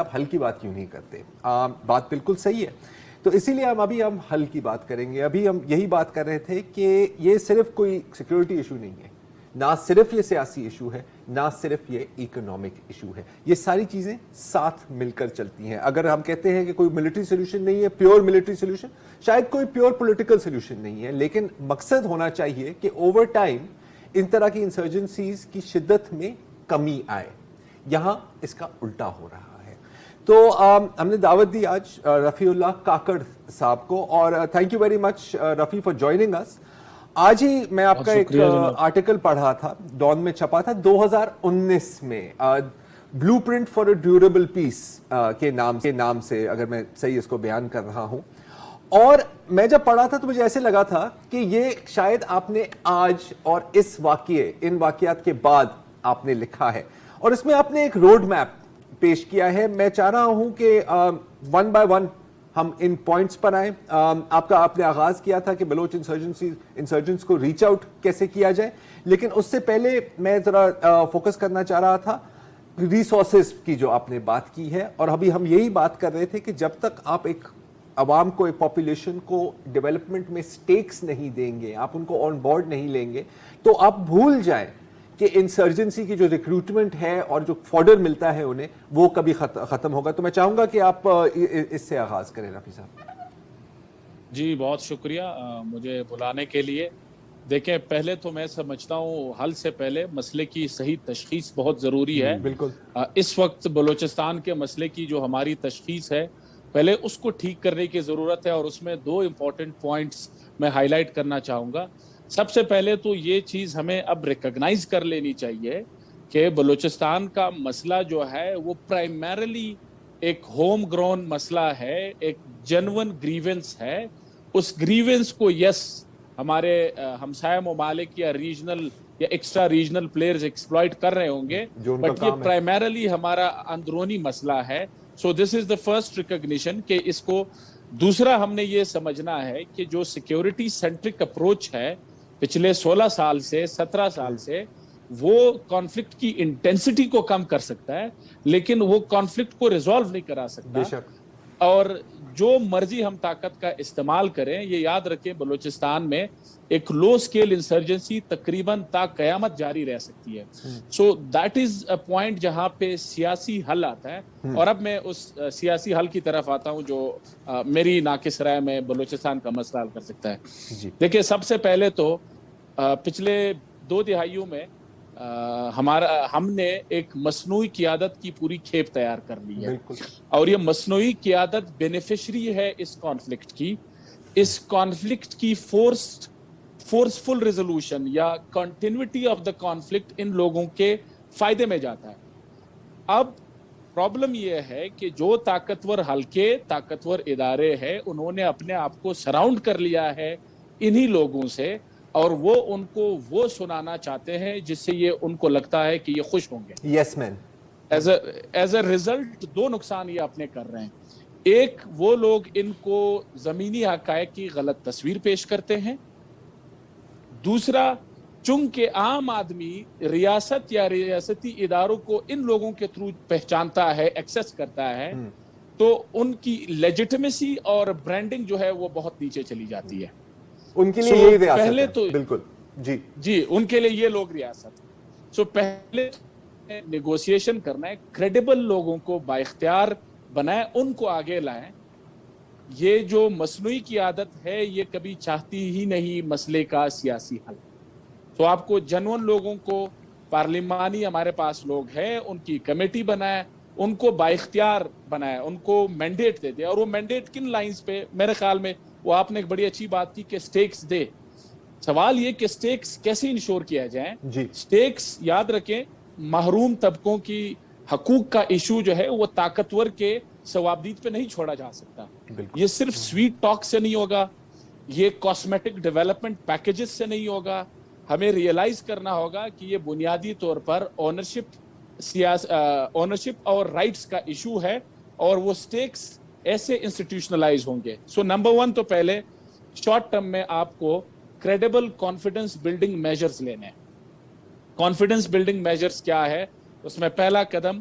آپ حل کی بات کیوں نہیں کرتے؟ بات بالکل صحیح ہے. تو اسی لیے ہم حل کی بات کریں گے. ابھی ہم یہی بات کر رہے تھے کہ یہ صرف کوئی سیکیورٹی ایشو نہیں ہے، نہ صرف یہ سیاسی ایشو ہے، نہ صرف یہ اکنامک ایشو ہے. یہ ساری چیزیں ساتھ مل کر چلتی ہیں. اگر ہم کہتے ہیں کہ کوئی ملٹری سولوشن نہیں ہے، پیور ملٹری سولوشن، شاید کوئی پیور پولیٹیکل سولوشن نہیں ہے، لیکن مقصد ہونا چاہیے کہ اوور ٹائم ان طرح کی انسرجنسیز کی شدت میں کمی آئے. یہاں اس کا الٹا ہو رہا ہے. تو ہم نے دعوت دی آج رفیع اللہ کاکڑ صاحب کو، اور thank you very much Rafi for joining اس. آج ہی میں آپ کا ایک آرٹیکل پڑھا تھا، ڈان میں چھپا تھا 2019 میں، blue print for a durable پیس کے نام سے، اگر میں صحیح اس کو بیان کر رہا ہوں. اور میں جب پڑھا تھا تو مجھے ایسے لگا تھا کہ یہ شاید آپ نے آج اور اس ان واقعات کے بعد آپ نے لکھا ہے، اور اس میں آپ نے ایک روڈ میپ پیش کیا ہے. میں چاہ رہا ہوں کہ ون بائی ون ہم ان پوائنٹس پر آئیں. آپ نے آغاز کیا تھا کہ بلوچ انسرجنس کو ریچ آؤٹ کیسے کیا جائے، لیکن اس سے پہلے میں ذرا فوکس کرنا چاہ رہا تھا ریسورسز کی جو آپ نے بات کی ہے. اور ابھی ہم یہی بات کر رہے تھے کہ جب تک آپ ایک عوام کو، ایک پاپولیشن کو ڈیولپمنٹ میں سٹیکس نہیں دیں گے، آپ ان کو آن بورڈ نہیں لیں گے، تو آپ بھول جائیں کہ انسرجنسی کی جو ریکروٹمنٹ ہے اور جو فوڈر ملتا ہے انہیں، وہ کبھی ختم ہوگا. تو میں چاہوں گا کہ آپ اس سے آغاز کریں رفیع صاحب. جی بہت شکریہ مجھے بلانے کے لیے. دیکھیں، پہلے تو میں سمجھتا ہوں حل سے پہلے مسئلے کی صحیح تشخیص بہت ضروری ہے. بالکل. اس وقت بلوچستان کے مسئلے کی جو ہماری تشخیص ہے، پہلے اس کو ٹھیک کرنے کی ضرورت ہے، اور اس میں 2 امپورٹنٹ پوائنٹس میں ہائی لائٹ کرنا چاہوں گا. سب سے پہلے تو یہ چیز ہمیں اب ریکگنائز کر لینی چاہیے کہ بلوچستان کا مسئلہ جو ہے وہ پرائمرلی ایک ہوم گرون مسئلہ ہے، ایک جنون گریونس ہے. اس گریونس کو ہمارے ہمسایہ ممالک یا ریجنل یا ایکسٹرا ریجنل پلیئرز ایکسپلائٹ کر رہے ہوں گے، بٹ یہ پرائمرلی ہمارا اندرونی مسئلہ ہے. سو دس از دا فرسٹ ریکگنیشن کہ اس کو. دوسرا ہم نے یہ سمجھنا ہے کہ جو سیکیورٹی سینٹرک اپروچ ہے پچھلے 16 سال سے 17 سال سے، وہ کانفلکٹ کی انٹینسٹی کو کم کر سکتا ہے، لیکن وہ کانفلکٹ کو ریزالو نہیں کرا سکتا. اور جو مرضی ہم طاقت کا استعمال کریں، یہ یاد رکھیں بلوچستان میں ایک لو سکیل انسرجنسی تقریباً تا قیامت جاری رہ سکتی ہے. So that is a point جہاں پہ سیاسی حل آتا ہے. اور اب میں اس سیاسی حل کی طرف آتا ہوں جو میری ناقص رائے میں بلوچستان کا مسئلہ حل کر سکتا ہے. دیکھیں، سب سے پہلے تو پچھلے 2 دہائیوں میں ہم نے ایک مصنوعی قیادت کی پوری کھیپ تیار کر لی ہے، اور یہ مصنوعی قیادت بینیفیشری ہے اس کانفلکٹ کی. اس کانفلکٹ کی فورسفل ریزولوشن یا continuity of the conflict in لوگوں کے فائدے میں جاتا ہے. اب پرابلم یہ ہے کہ جو طاقتور حلقے، طاقتور ادارے ہیں، انہوں نے اپنے آپ کو سراؤنڈ کر لیا ہے انہی لوگوں سے، اور وہ ان کو وہ سنانا چاہتے ہیں جس سے یہ ان کو لگتا ہے کہ یہ خوش ہوں گے. یس مین. ایز اے ریزلٹ 2 نقصان یہ اپنے کر رہے ہیں. ایک، وہ لوگ ان کو زمینی حقائق کی غلط تصویر پیش کرتے ہیں. دوسرا، چونکہ عام آدمی ریاست یا ریاستی اداروں کو ان لوگوں کے تھرو پہچانتا ہے، ایکسس کرتا ہے، تو ان کی لیجٹمیسی اور برانڈنگ جو ہے وہ بہت نیچے چلی جاتی ہے. ان کے لیے یہ ریاست پہلے تو بالکل جی ان کے لیے یہ لوگ ریاست. سو پہلے نیگوسیشن کرنا ہے، کریڈیبل لوگوں کو بااختیار بنائیں، ان کو آگے لائیں. یہ جو مصنوعی قیادت ہے یہ کبھی چاہتی ہی نہیں مسئلے کا سیاسی حل. تو آپ کو جنون لوگوں کو، پارلیمانی ہمارے پاس لوگ ہیں، ان کی کمیٹی بنائیں، ان کو بااختیار بنائیں، ان کو مینڈیٹ دے دے. اور وہ مینڈیٹ کن لائنز پہ؟ میرے خیال میں وہ آپ نے ایک بڑی اچھی بات کی کہ سٹیکس دے. سوال یہ کہ سٹیکس کیسے انشور کیا جائیں. سٹیکس یاد رکھیں، محروم طبقوں کی حقوق کا ایشو جو ہے وہ طاقتور کے ثوابدید پہ نہیں چھوڑا جا سکتا. یہ صرف سویٹ ٹاک سے نہیں ہوگا، یہ کاسمیٹک ڈیولپمنٹ پیکیجز سے نہیں ہوگا. ہمیں ریئلائز کرنا ہوگا کہ یہ بنیادی طور پر اونرشپ اور رائٹس کا ایشو ہے، اور وہ سٹیکس ایسے انسٹیٹیوشنلائز ہوں گے. سو نمبر 1 تو پہلے شارٹ ٹرم میں آپ کو کریڈیبل کانفیڈنس بلڈنگ میجرز لینے ہیں. کانفیڈنس بلڈنگ میجرز کیا ہے؟ اس میں پہلا قدم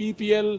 PPL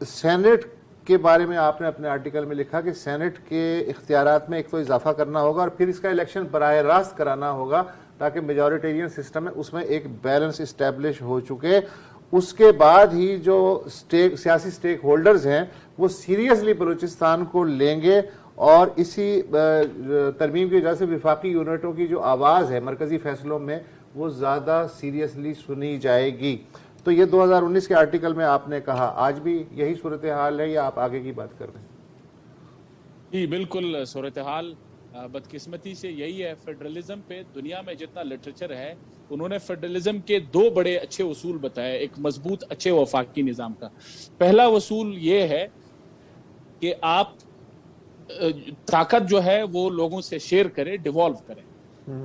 سینٹ کے بارے میں آپ نے اپنے آرٹیکل میں لکھا کہ سینٹ کے اختیارات میں ایک تو اضافہ کرنا ہوگا اور پھر اس کا الیکشن براہ راست کرانا ہوگا تاکہ میجورٹیرین سسٹم ہے اس میں ایک بیلنس اسٹیبلش ہو چکے. اس کے بعد ہی جو سیاسی سٹیک ہولڈرز ہیں وہ سیریسلی بلوچستان کو لیں گے اور اسی ترمیم کی وجہ سے وفاقی یونٹوں کی جو آواز ہے مرکزی فیصلوں میں وہ زیادہ سیریسلی سنی جائے گی. تو یہ 2019 کے آرٹیکل میں آپ نے کہا, آج بھی یہی صورتحال ہے یا آپ آگے کی بات کر رہے ہیں؟ جی بالکل صورتحال بدقسمتی سے یہی ہے. فیڈرلزم پہ دنیا میں جتنا لٹریچر ہے انہوں نے فیڈرلزم کے دو بڑے اچھے اصول بتائے ایک مضبوط اچھے وفاقی نظام کا. پہلا اصول یہ ہے کہ آپ طاقت جو ہے وہ لوگوں سے شیئر کریں, ڈیوالو کریں.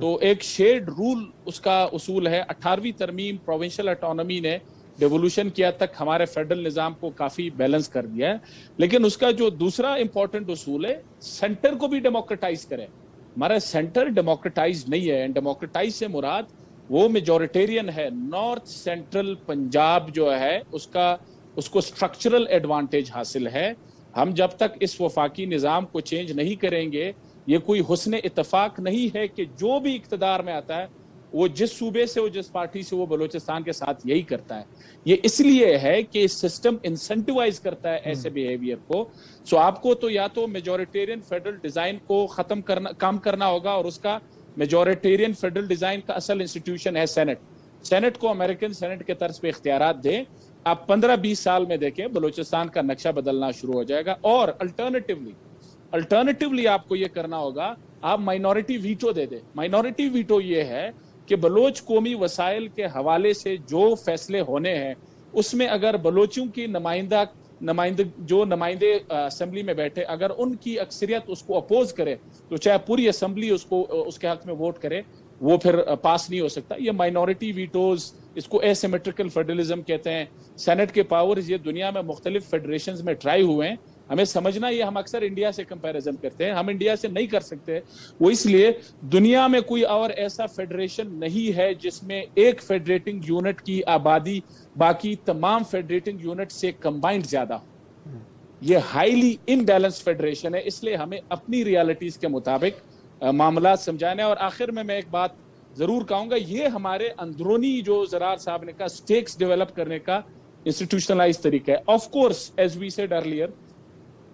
تو ایک شیئرڈ رول اس کا اصول ہے. 18ویں ترمیم پروونشل اٹانومی نے ڈیولوشن کیا تک ہمارے فیڈرل نظام کو کافی بیلنس کر دیا ہے. لیکن اس کا جو دوسرا امپورٹنٹ اصول ہے سینٹر کو بھی ڈیموکریٹائز کرے. ہمارا سینٹر ڈیموکریٹائز نہیں ہے. ڈیموکریٹائز سے مراد وہ میجورٹیرین ہے. نارتھ سینٹرل پنجاب جو ہے اس کو اسٹرکچرل ایڈوانٹیج حاصل ہے. ہم جب تک اس وفاقی نظام کو چینج نہیں کریں گے, یہ کوئی حسن اتفاق نہیں ہے کہ جو بھی اقتدار میں آتا ہے وہ جس صوبے سے, وہ جس پارٹی سے, وہ بلوچستان کے ساتھ یہی کرتا ہے. یہ اس لیے ہے کہ سسٹم انسینٹیوائز کرتا ہے ایسے بیہیویئر کو. سو آپ کو تو یا تو میجورٹیرین فیڈرل ڈیزائن کو ختم کرنا, کام کرنا ہوگا, اور اس کا میجورٹیرین فیڈرل ڈیزائن کا اصل انسٹیٹیوشن ہے سینٹ. سینٹ کو امریکن سینٹ کے طرز پہ اختیارات دیں. آپ 15-20 سال میں دیکھیں بلوچستان کا نقشہ بدلنا شروع ہو جائے گا. اور الٹرنیٹیولی آپ کو یہ کرنا ہوگا, آپ مائنورٹی ویٹو دے دیں. مائنورٹی ویٹو یہ ہے کہ بلوچ قومی وسائل کے حوالے سے جو فیصلے ہونے ہیں اس میں اگر بلوچوں کی نمائندے اسمبلی میں بیٹھے, اگر ان کی اکثریت اس کو اپوز کرے تو چاہے پوری اسمبلی اس کے حق میں ووٹ کرے, وہ پھر پاس نہیں ہو سکتا. یہ مائنورٹی ویٹوز, اس کو اے سیمیٹرکل فیڈرلزم کہتے ہیں. سینٹ کے پاورز یہ دنیا میں مختلف فیڈریشنز میں ٹرائی ہوئے ہیں. ہمیں سمجھنا, یہ ہم اکثر انڈیا سے کمپیریزن کرتے ہیں, ہم انڈیا سے نہیں کر سکتے. وہ اس لیے دنیا میں کوئی اور ایسا فیڈریشن نہیں ہے جس میں ایک فیڈریٹنگ یونٹ کی آبادی باقی تمام فیڈریٹنگ یونٹ سے کمبائنڈ زیادہ ہو. یہ ہائیلی امبیلنس فیڈریشن ہے. اس لیے ہمیں اپنی ریالٹیز کے مطابق معاملات سمجھانے. اور آخر میں ایک بات ضرور کہوں گا, یہ ہمارے اندرونی جو زرار صاحب نے کہا سٹیکس ڈیولپ کرنے کا انسٹیٹیوشنلائز طریقہ ہے. Of course as we said earlier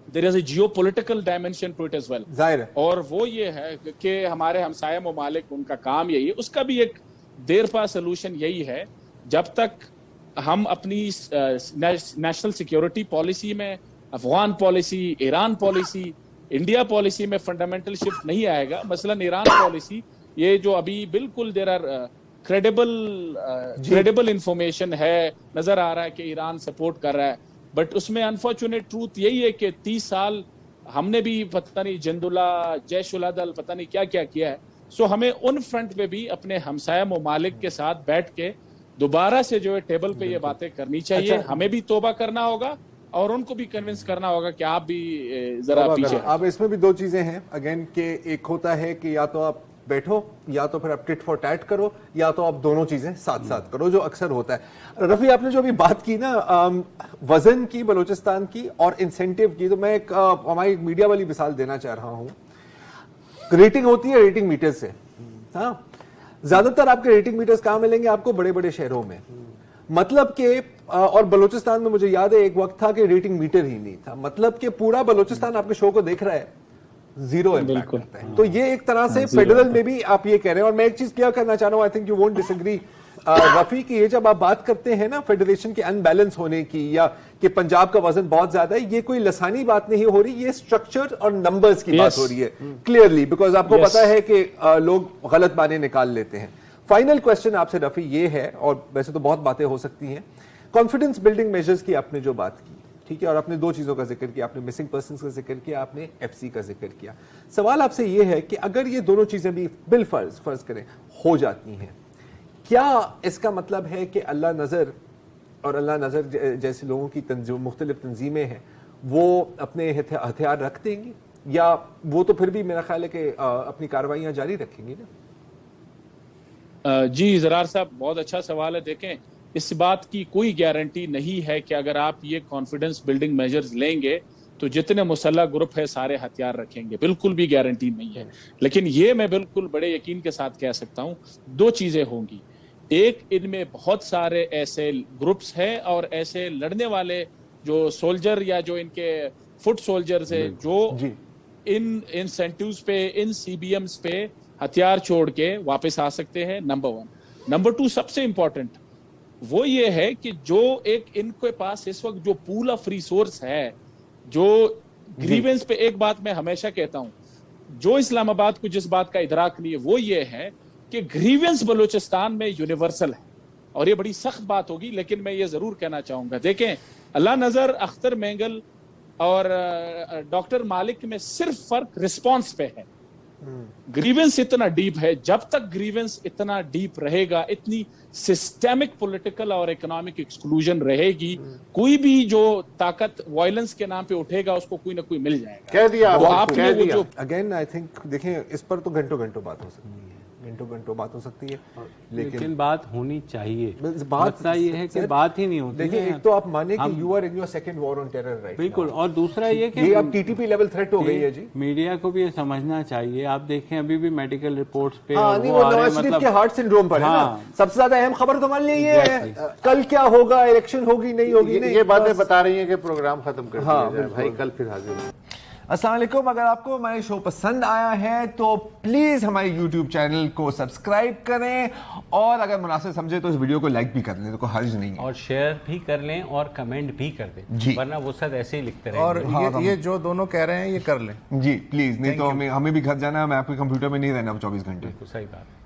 there is a geopolitical dimension to it as well. ظاہر ہے. اور وہ یہ ہے کہ ہمارے ہمسایہ ممالک, ان کا کام یہی ہے. اس کا بھی ایک دیر پا سلوشن یہی ہے, جب تک ہم اپنی نیشنل سیکیورٹی پالیسی میں Afghan policy, Iran policy, India policy میں فنڈامنٹل شفٹ نہیں آئے گا. مثلا ایران پالیسی یہ جو ابھی بالکل دیر آر کریڈیبل انفارمیشن ہے, نظر آ رہا ہے کہ ایران سپورٹ کر رہا ہے. بٹ اس میں انفارچونیٹ ٹروتھ یہی ہے کہ 30 سال ہم نے بھی پتہ نہیں جند اللہ, جیش العدل, پتہ نہیں کیا کیا کیا ہے. سو ہمیں ان فرنٹ پہ بھی اپنے ہمسایہ ممالک کے ساتھ بیٹھ کے دوبارہ سے جو ہے ٹیبل پہ یہ باتیں کرنی چاہیے. ہمیں بھی توبہ کرنا ہوگا اور ان کو بھی کنونس کرنا ہوگا کہ آپ بھی ذرا پیچھے. اب اس میں بھی دو چیزیں ہیں اگین, کہ ایک ہوتا ہے کہ یا تو آپ بیٹھو, یا تو پھر آپ ٹٹ فار ٹیٹ کرو, یا تو آپ دونوں چیزیں ساتھ ساتھ کرو, جو اکثر ہوتا ہے. رفیع, آپ نے جو ابھی بات کی نا وزن کی بلوچستان کی اور انسینٹیو کی, تو میں ایک ہماری میڈیا والی مثال دینا چاہ رہا ہوں. ریٹنگ ہوتی ہے ریٹنگ میٹر سے. ہاں, زیادہ تر آپ کے ریٹنگ میٹرز کہاں ملیں گے آپ کو؟ بڑے بڑے شہروں میں. مطلب کہ اور بلوچستان میں مجھے یاد ہے ایک وقت تھا کہ ریٹنگ میٹر ہی نہیں تھا. مطلب کہ پورا بلوچستان آپ کے شو کو دیکھ رہا ہے, زیرو امپیکٹ کرتا ہے. تو یہ ایک طرح سے فیڈرل میں بھی آپ یہ کہہ رہے ہیں. اور میں ایک چیز کیا کرنا چاہ رہا ہوں, I think you won't disagree Rafi, کہ یہ جب آپ بات کرتے ہیں نا فیڈریشن کے ان بیلنس ہونے کی, یا کہ پنجاب کا وزن بہت زیادہ ہے, یہ کوئی لسانی بات نہیں ہو رہی, یہ اسٹرکچر اور نمبرز کی بات ہو رہی ہے کلیئرلی, بیکاز آپ کو پتا ہے کہ لوگ غلط معنی نکال لیتے ہیں. فائنل کوشچن آپ سے رفیع یہ ہے, اور ویسے تو بہت باتیں ہو سکتی ہیں, کانفیڈنس بلڈنگ میجرز کی آپ نے جو بات کی, ٹھیک ہے, اور آپ نے دو چیزوں کا ذکر کیا, آپ نے مسنگ پرسنز کا ذکر کیا, آپ نے ایف سی کا ذکر کیا. سوال آپ سے یہ ہے کہ اگر یہ دونوں چیزیں بھی فرض کریں ہو جاتی ہیں, کیا اس کا مطلب ہے کہ اللہ نظر اور اللہ نظر جیسے لوگوں کی مختلف تنظیمیں ہیں وہ اپنے ہتھیار رکھ دیں گی, یا وہ تو پھر بھی میرا خیال ہے کہ اپنی کارروائیاں جاری رکھیں گی نا؟ جی زرار صاحب, بہت اچھا سوال ہے. دیکھیں اس بات کی کوئی گارنٹی نہیں ہے کہ اگر آپ یہ کانفیڈنس بلڈنگ میجرز لیں گے تو جتنے مسلح گروپ ہے سارے ہتھیار رکھیں گے، بالکل بھی گارنٹی نہیں ہے. لیکن یہ میں بالکل بڑے یقین کے ساتھ کہہ سکتا ہوں دو چیزیں ہوں گی. ایک، ان میں بہت سارے ایسے گروپس ہیں اور ایسے لڑنے والے جو سولجر یا جو ان کے فٹ سولجرز ہیں جو ان انسینٹیوز پہ، ان سی بی ایمز پہ ہتھیار چھوڑ کے واپس آ سکتے ہیں، نمبر 1. نمبر 2 سب سے امپورٹنٹ وہ یہ ہے کہ جو ایک ان کے پاس اس وقت جو پول آف ریسورس ہے، جو گریونس پہ ایک بات میں ہمیشہ کہتا ہوں، جو اسلام آباد کو جس بات کا ادراک نہیں ہے وہ یہ ہے کہ گریونس بلوچستان میں یونیورسل ہے. اور یہ بڑی سخت بات ہوگی لیکن میں یہ ضرور کہنا چاہوں گا، دیکھیں اللہ نظر، اختر مینگل اور ڈاکٹر مالک میں صرف فرق رسپانس پہ ہے. گریونس اتنا ڈیپ ہے، جب تک گریونس اتنا ڈیپ رہے گا، اتنی سسٹمک پولیٹیکل اور اکنامک ایکسکلوژن رہے گی، کوئی بھی جو طاقت وائلنس کے نام پہ اٹھے گا اس کو کوئی نہ کوئی مل جائے گا. کہہ دیا آپ نے وہ جو اگین آئی تھنک دیکھیں اس پر تو گھنٹوں گھنٹوں بات ہو سکتی ہے، گھنٹوں بات ہو سکتی ہے، لیکن بات ہونی چاہیے. بات یہ ہے کہ بات ہی نہیں ہوتی. دیکھیں ایک تو آپ مانیں کہ you are in your second war on terror right, بالکل، اور دوسرا یہ کہ یہ اب T T P level threat ہو گئی ہے. جی میڈیا کو بھی یہ سمجھنا چاہیے. آپ دیکھیں ابھی بھی میڈیکل رپورٹس پہ وہ نواز شریف کے ہارٹ سنڈروم پر ہے نا، سب سے زیادہ اہم خبر تو ہمارے لیے یہ ہے کل کیا ہوگا، الیکشن ہوگی نہیں ہوگی. یہ باتیں بتا رہی ہیں کہ پروگرام ختم کر دیا جائے بھائی، کل پھر حاضر ہوں. السلام علیکم. اگر آپ کو ہمارے شو پسند آیا ہے تو پلیز ہمارے یوٹیوب چینل کو سبسکرائب کریں، اور اگر مناسب سمجھے تو اس ویڈیو کو لائک بھی کر لیں، تو کوئی حرج نہیں ہے، اور شیئر بھی کر لیں اور کمنٹ بھی کر دیں، ورنہ وہ سب ایسے ہی لکھتے رہیں. اور یہ جو دونوں کہہ رہے ہیں یہ کر لیں جی پلیز، نہیں تو ہمیں بھی گھر جانا ہے، میں آپ کے کمپیوٹر میں نہیں رہنا 24 گھنٹے. صحیح بات.